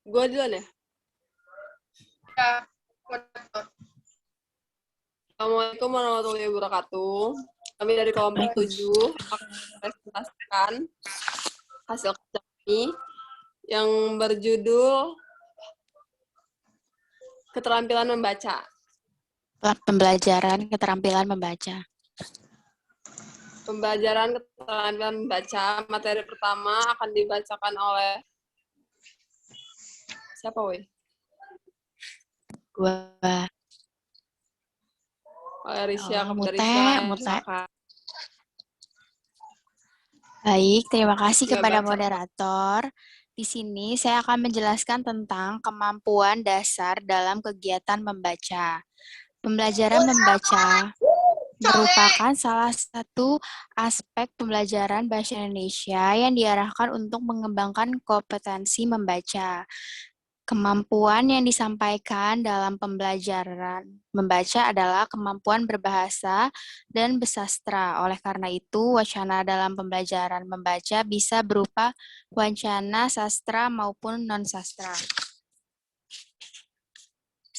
Gue duluan ya? Ya, Assalamualaikum warahmatullahi wabarakatuh. Kami dari kelompok 7 akan mempresentasikan hasil kerja kami yang berjudul Keterampilan Membaca. Pembelajaran keterampilan membaca. Pembelajaran keterampilan membaca, materi pertama akan dibacakan oleh siapa, weh? Gua Oleh Risha, Mute. silakan. Baik, terima kasih Ya, kepada baca. moderator. Di sini saya akan menjelaskan tentang kemampuan dasar dalam kegiatan membaca. Pembelajaran membaca merupakan salah satu aspek pembelajaran bahasa Indonesia yang diarahkan untuk mengembangkan kompetensi membaca. Kemampuan yang disampaikan dalam pembelajaran membaca adalah kemampuan berbahasa dan bersastra. Oleh karena itu, wacana dalam pembelajaran membaca bisa berupa wacana sastra maupun non-sastra.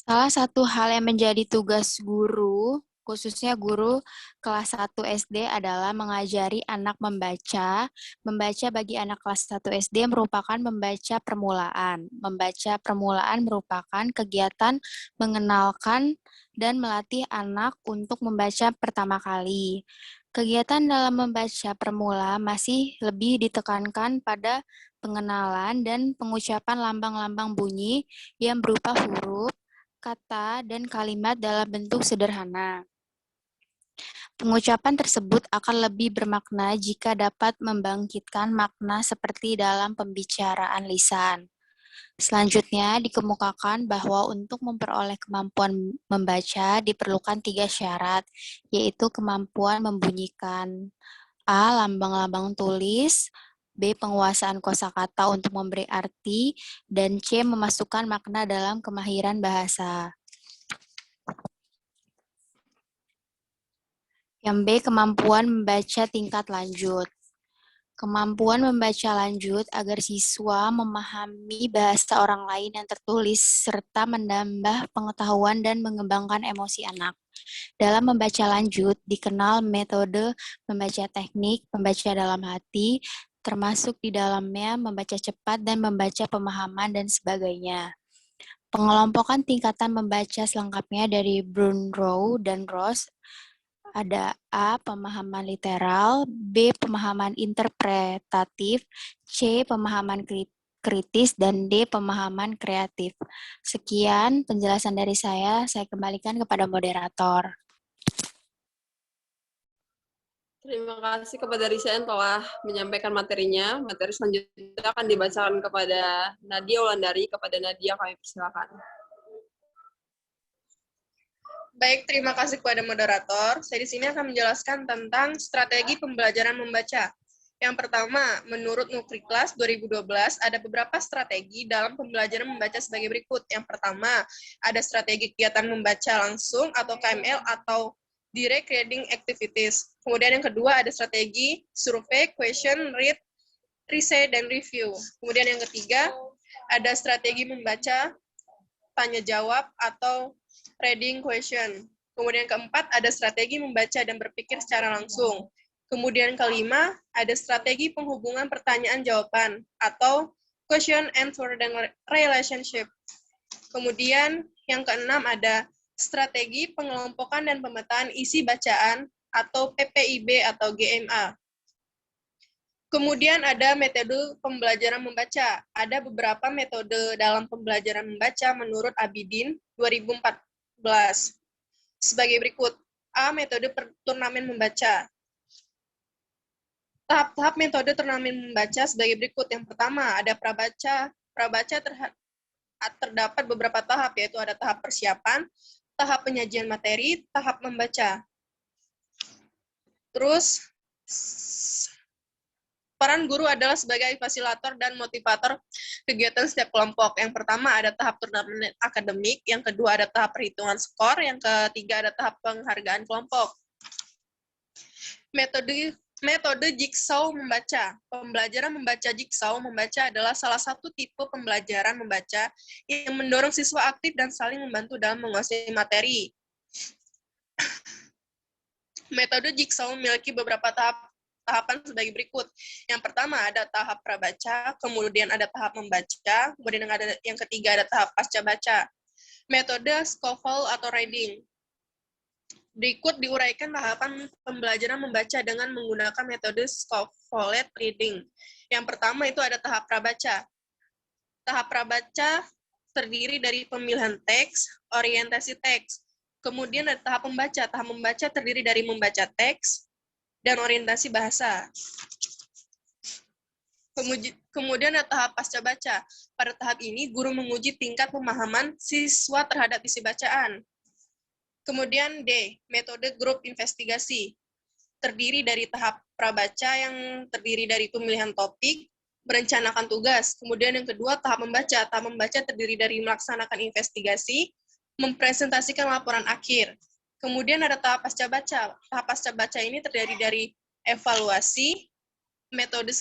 Salah satu hal yang menjadi tugas guru, khususnya guru kelas 1 SD adalah mengajari anak membaca. Membaca bagi anak kelas 1 SD merupakan membaca permulaan. Membaca permulaan merupakan kegiatan mengenalkan dan melatih anak untuk membaca pertama kali. Kegiatan dalam membaca permula masih lebih ditekankan pada pengenalan dan pengucapan lambang-lambang bunyi yang berupa huruf, kata, dan kalimat dalam bentuk sederhana. Pengucapan tersebut akan lebih bermakna jika dapat membangkitkan makna seperti dalam pembicaraan lisan. Selanjutnya, dikemukakan bahwa untuk memperoleh kemampuan membaca diperlukan 3 syarat, yaitu kemampuan membunyikan A. Lambang-lambang tulis, B. Penguasaan kosakata untuk memberi arti, dan C. Memasukkan makna dalam kemahiran bahasa. Yang B. Kemampuan membaca tingkat lanjut. Kemampuan membaca lanjut agar siswa memahami bahasa orang lain yang tertulis serta menambah pengetahuan dan mengembangkan emosi anak. Dalam membaca lanjut dikenal metode membaca teknik, membaca dalam hati, termasuk di dalamnya membaca cepat dan membaca pemahaman dan sebagainya. Pengelompokan tingkatan membaca selengkapnya dari Brunrow dan Ross ada A. Pemahaman literal, B. Pemahaman interpretatif, C. Pemahaman kritis, dan D. Pemahaman kreatif. Sekian penjelasan dari saya kembalikan kepada moderator. Terima kasih kepada Risha yang telah menyampaikan materinya. Materi selanjutnya akan dibacakan kepada Nadia Wulandari. Kepada Nadia kami persilakan. baik, terima kasih kepada moderator. Saya di sini akan menjelaskan tentang strategi pembelajaran membaca. Yang pertama, menurut Nukriklas 2012, ada beberapa strategi dalam pembelajaran membaca sebagai berikut. Yang pertama, ada strategi kegiatan membaca langsung atau KML atau Direct Reading Activities. Kemudian yang kedua, ada strategi survei, question, read, recite, dan review. Kemudian yang ketiga, ada strategi membaca tanya jawab atau reading question. Kemudian keempat, ada strategi membaca dan berpikir secara langsung. Kemudian kelima, ada strategi penghubungan pertanyaan-jawaban atau question answer dan relationship. Kemudian yang keenam, ada strategi pengelompokan dan pemetaan isi bacaan atau PPIB atau GMA. Kemudian ada metode pembelajaran membaca. Ada beberapa metode dalam pembelajaran membaca menurut Abidin 2014. Sebagai berikut. A. Metode turnamen membaca. Tahap-tahap metode turnamen membaca sebagai berikut. Yang pertama, ada prabaca. Prabaca terdapat beberapa tahap, yaitu ada tahap persiapan, tahap penyajian materi, tahap membaca. Terus, peran guru adalah sebagai fasilitator dan motivator kegiatan setiap kelompok. Yang pertama ada tahap turnamen akademik, yang kedua ada tahap perhitungan skor, yang ketiga ada tahap penghargaan kelompok. Metode Metode jigsaw membaca. Pembelajaran membaca jigsaw membaca adalah salah satu tipe pembelajaran membaca yang mendorong siswa aktif dan saling membantu dalam menguasai materi. Metode jigsaw memiliki beberapa tahapan sebagai berikut. Yang pertama ada tahap prabaca, kemudian ada tahap membaca, kemudian yang ketiga ada tahap pasca baca. Metode scaffold atau reading. Berikut diuraikan tahapan pembelajaran membaca dengan menggunakan metode scaffolded reading. Yang pertama itu ada tahap prabaca. Tahap prabaca terdiri dari pemilihan teks, orientasi teks. Kemudian ada tahap membaca. Tahap membaca terdiri dari membaca teks dan orientasi bahasa. Kemudian ada tahap pasca baca. Pada tahap ini, guru menguji tingkat pemahaman siswa terhadap isi bacaan. Kemudian D, metode grup investigasi. Terdiri dari tahap prabaca yang terdiri dari pemilihan topik, merencanakan tugas. Kemudian yang kedua, tahap membaca. Tahap membaca terdiri dari melaksanakan investigasi, mempresentasikan laporan akhir. Kemudian ada tahap pasca baca. Tahap pasca baca ini terdiri dari evaluasi, metode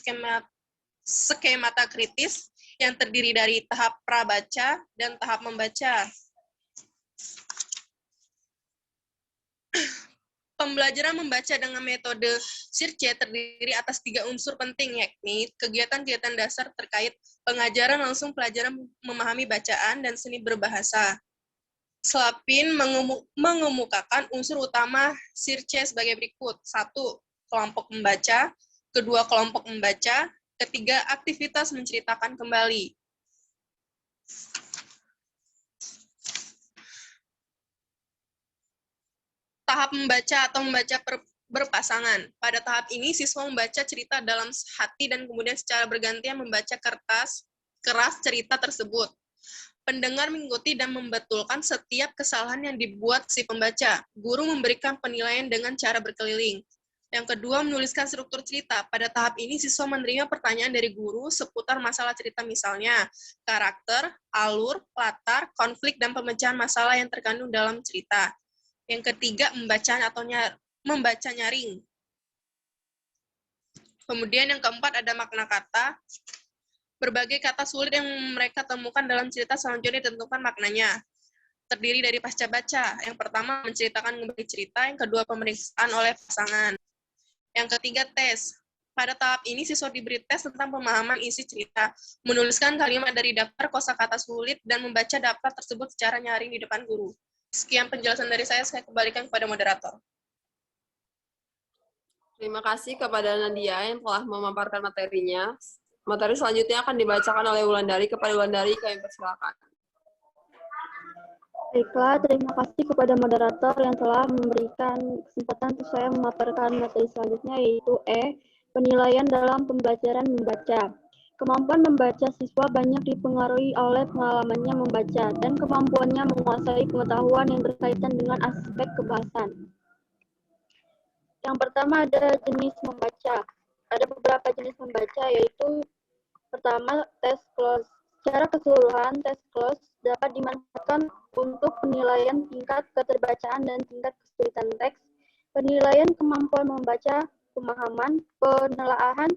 skemata kritis yang terdiri dari tahap prabaca dan tahap membaca. Pembelajaran membaca dengan metode SIRCE terdiri atas 3 unsur penting, yakni kegiatan-kegiatan dasar terkait pengajaran langsung pelajaran memahami bacaan dan seni berbahasa. Slapin mengemukakan unsur utama SIRCE sebagai berikut. 1. Kelompok membaca. 2. Kelompok membaca. 3. Aktivitas menceritakan kembali. Tahap membaca atau membaca berpasangan. Pada tahap ini, siswa membaca cerita dalam hati dan kemudian secara bergantian membaca keras cerita tersebut. Pendengar mengikuti dan membetulkan setiap kesalahan yang dibuat si pembaca. Guru memberikan penilaian dengan cara berkeliling. Yang kedua, menuliskan struktur cerita. Pada tahap ini, siswa menerima pertanyaan dari guru seputar masalah cerita, misalnya karakter, alur, latar, konflik, dan pemecahan masalah yang terkandung dalam cerita. Yang ketiga, membaca nyaring. Kemudian yang keempat ada makna kata. Berbagai kata sulit yang mereka temukan dalam cerita selanjutnya ditentukan maknanya. Terdiri dari pasca baca. Yang pertama, menceritakan kembali cerita. Yang kedua, pemeriksaan oleh pasangan. Yang ketiga, tes. Pada tahap ini, siswa diberi tes tentang pemahaman isi cerita, menuliskan kalimat dari daftar kosakata sulit, dan membaca daftar tersebut secara nyaring di depan guru. Sekian penjelasan dari saya kembalikan kepada moderator. Terima kasih kepada Nadia yang telah memaparkan materinya. Materi selanjutnya akan dibacakan oleh Wulandari. Kepada Wulandari, kami persilakan. Baiklah, terima kasih kepada moderator yang telah memberikan kesempatan untuk saya memaparkan materi selanjutnya, yaitu E, penilaian dalam pembelajaran membaca. Kemampuan membaca siswa banyak dipengaruhi oleh pengalamannya membaca dan kemampuannya menguasai pengetahuan yang berkaitan dengan aspek kebahasan. Yang pertama ada jenis membaca. Ada beberapa jenis membaca, yaitu pertama, tes close. Secara keseluruhan, tes close dapat dimanfaatkan untuk penilaian tingkat keterbacaan dan tingkat kesulitan teks, penilaian kemampuan membaca, pemahaman, penelaahan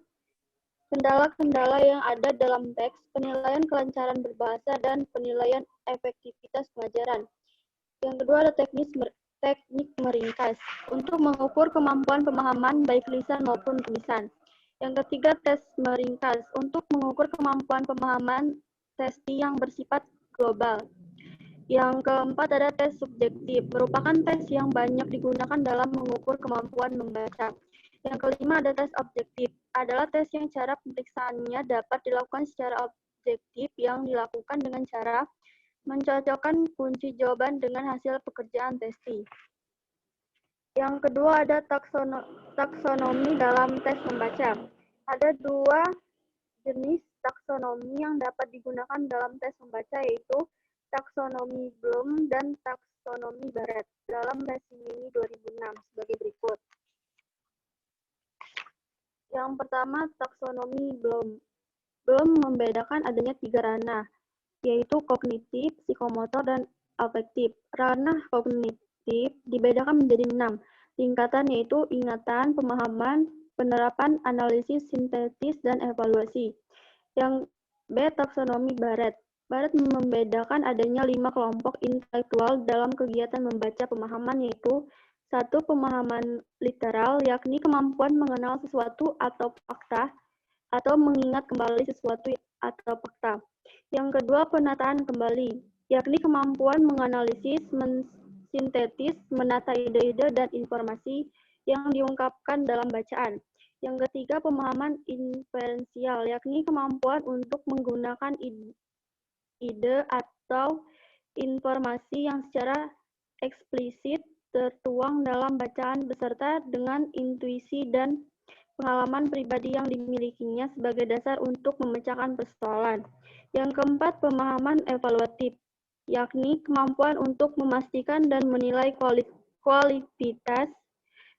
kendala-kendala yang ada dalam teks, penilaian kelancaran berbahasa, dan penilaian efektivitas pengajaran. Yang kedua ada teknik meringkas, untuk mengukur kemampuan pemahaman baik lisan maupun tulisan. Yang ketiga, tes meringkas, untuk mengukur kemampuan pemahaman testi yang bersifat global. Yang keempat ada tes subjektif, merupakan tes yang banyak digunakan dalam mengukur kemampuan membaca. Yang kelima ada tes objektif, adalah tes yang cara pemeriksaannya dapat dilakukan secara objektif yang dilakukan dengan cara mencocokkan kunci jawaban dengan hasil pekerjaan testi. Yang kedua ada taksonomi dalam tes membaca. Ada 2 jenis taksonomi yang dapat digunakan dalam tes membaca, yaitu taksonomi Bloom dan taksonomi Barrett dalam versi Mini 2006 sebagai berikut. Yang pertama, taksonomi Bloom. Bloom membedakan adanya 3 ranah, yaitu kognitif, psikomotor, dan afektif. Ranah kognitif dibedakan menjadi 6 tingkatan, yaitu ingatan, pemahaman, penerapan analisis sintetis dan evaluasi. Yang B. Taksonomi Barrett. Barrett membedakan adanya 5 kelompok intelektual dalam kegiatan membaca pemahaman, yaitu 1. Pemahaman literal, yakni kemampuan mengenal sesuatu atau fakta, atau mengingat kembali sesuatu atau fakta. Yang kedua, penataan kembali, yakni kemampuan menganalisis, mensintetis, menata ide-ide dan informasi yang diungkapkan dalam bacaan. Yang ketiga, pemahaman inferensial, yakni kemampuan untuk menggunakan ide atau informasi yang secara eksplisit tertuang dalam bacaan beserta dengan intuisi dan pengalaman pribadi yang dimilikinya sebagai dasar untuk memecahkan persoalan. Yang keempat, pemahaman evaluatif, yakni kemampuan untuk memastikan dan menilai kualitas,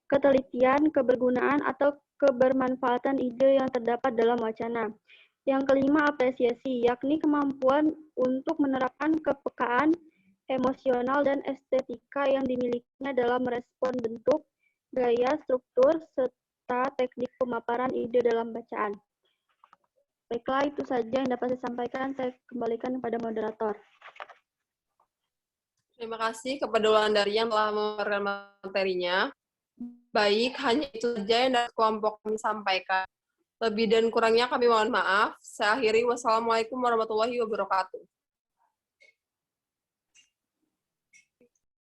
ketelitian, kebergunaan, atau kebermanfaatan ide yang terdapat dalam wacana. Yang kelima, apresiasi, yakni kemampuan untuk menerapkan kepekaan emosional dan estetika yang dimilikinya dalam merespon bentuk, gaya, struktur, serta teknik pemaparan ide dalam bacaan. Baiklah, itu saja yang dapat saya sampaikan. Saya kembalikan kepada moderator. Terima kasih kepada Wulandari yang telah memaparkan materinya. Baik, hanya itu saja yang dari kelompok kami sampaikan. Lebih dan kurangnya kami mohon maaf. Saya akhiri. Wassalamualaikum warahmatullahi wabarakatuh.